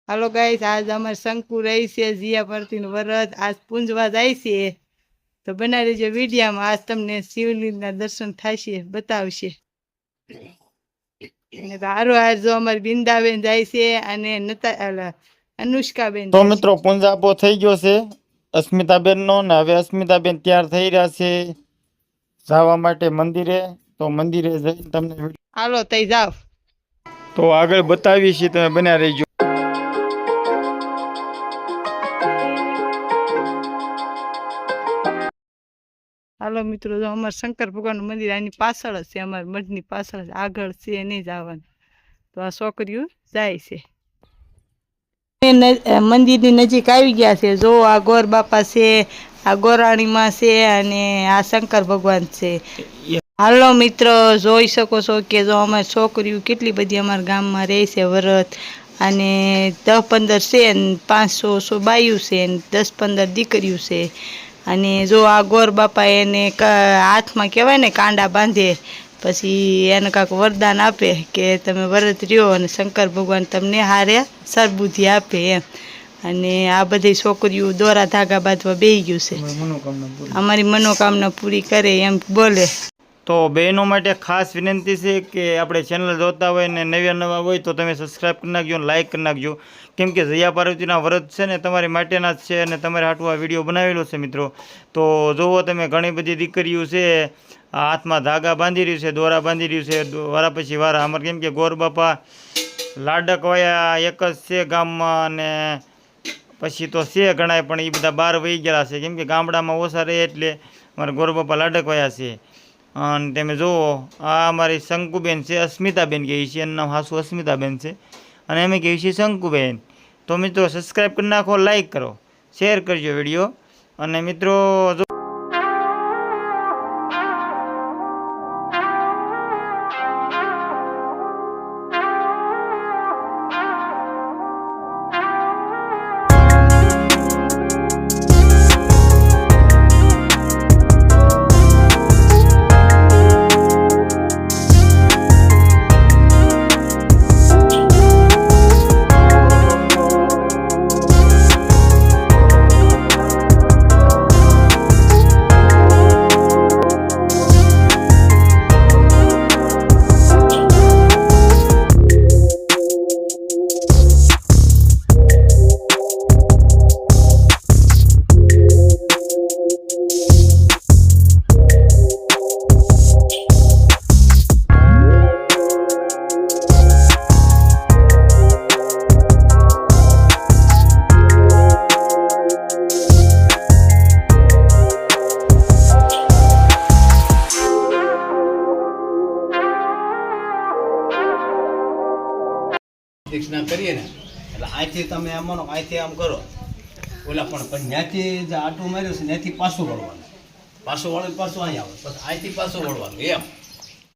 હાલો guys, આજ અમારે શંકુ રહી છે જીયા પરથી વરત આજ પૂંજવા જાય છે, તો બનાવી દેજો વિડીયામાં. આજ તમને શિવલિંગના દર્શન થશે, બતાવશે. સારું, આજ જો અમારે બિંદાબેન જાય છે અને અનુષ્કાબેન તો જાય છે. મિત્રો પૂંજાપો થઈ ગયો છે અસ્મિતાબેન નો, ને હવે અસ્મિતાબેન તૈયાર થઈ રહ્યા છે જવા માટે મંદિરે. તો મંદિરે જઈને તમને હાલો તઈ જાવ, તો આગળ બતાવી છીએ, તમે બન્યા રહીજો. હાલો મિત્રો, જો અમારે શંકર ભગવાનનું મંદિર આની પાછળ જ છે, અમારા મઠની પાછળ જ, આગળ છે નહીં જવાનું. તો આ છોકરીઓ જાય છે. મંદિરની નજીક આવી ગયા છે. જો આ ગોર બાપા છે, આ ગોરાણીમાં છે અને આ શંકર ભગવાન છે. હાલો મિત્રો, જોઈ શકો છો કે જો અમારી છોકરીઓ કેટલી બધી અમારા ગામમાં રહે છે વરત, અને 10-15 છે ને 500 બાયું છે ને 10-15 દીકરીઓ છે. અને જો આ ગોર બાપા એને હાથમાં કહેવાય ને કાંડા બાંધે, પછી એને કાંઈક વરદાન આપે કે તમે વરત રહ્યો અને શંકર ભગવાન તમને હારે સદબુદ્ધિ આપે એમ. અને આ બધી છોકરીઓ દોરા ધાગા બાંધવા બેસી ગયું છે, અમારી મનોકામના પૂરી કરે એમ બોલે. તો બહેનો માટે ખાસ વિનંતી છે કે આપણે ચેનલ જોતા હોય ને નવા હોય તો તમે સબસ્ક્રાઈબ કરી નાખજો અને લાઇક કરી નાખજો, કેમ કે જયા પાર્વતીના વ્રત છે ને તમારી માટેના જ છે અને તમારે હાટું આ વિડીયો બનાવેલો છે મિત્રો. તો જુઓ તમે, ઘણી બધી દીકરીઓ છે હાથમાં ધાગા બાંધી રહ્યું છે, દોરા બાંધી રહ્યું છે, વારા પછી વારા. અમારે કેમ કે ગોર બાપા લાડક વાયા એક જ છે ગામમાં, અને પછી તો છે ઘણા પણ એ બધા બહાર વહી ગયેલા છે, કેમ કે ગામડામાં ઓછા રહે એટલે અમારે ગોર બાપા લાડક વાયા છે. અને તમે જુઓ, આ અમારી શંકુબેન છે, અસ્મિતાબેન કહીએ છીએ, એનું નામ હાસુ અસ્મિતાબેન છે, અને અમે કહીએ છીએ શંકુબેન. તો મિત્રો સબસ્ક્રાઈબ કરી નાખો, લાઈક કરો, શેર કરજો વિડીયો. અને મિત્રો જો દક્ષિણા કરીએ ને એટલે અહીંથી તમે આમ માનો અહીંથી આમ કરો ઓલા, પણ ત્યાંથી જે આટું માર્યું છે ત્યાંથી પાછું વળવાનું, પાછું વળે પાછું અહીં આવે, પછી અહીંથી પાછું વળવાનું એમ.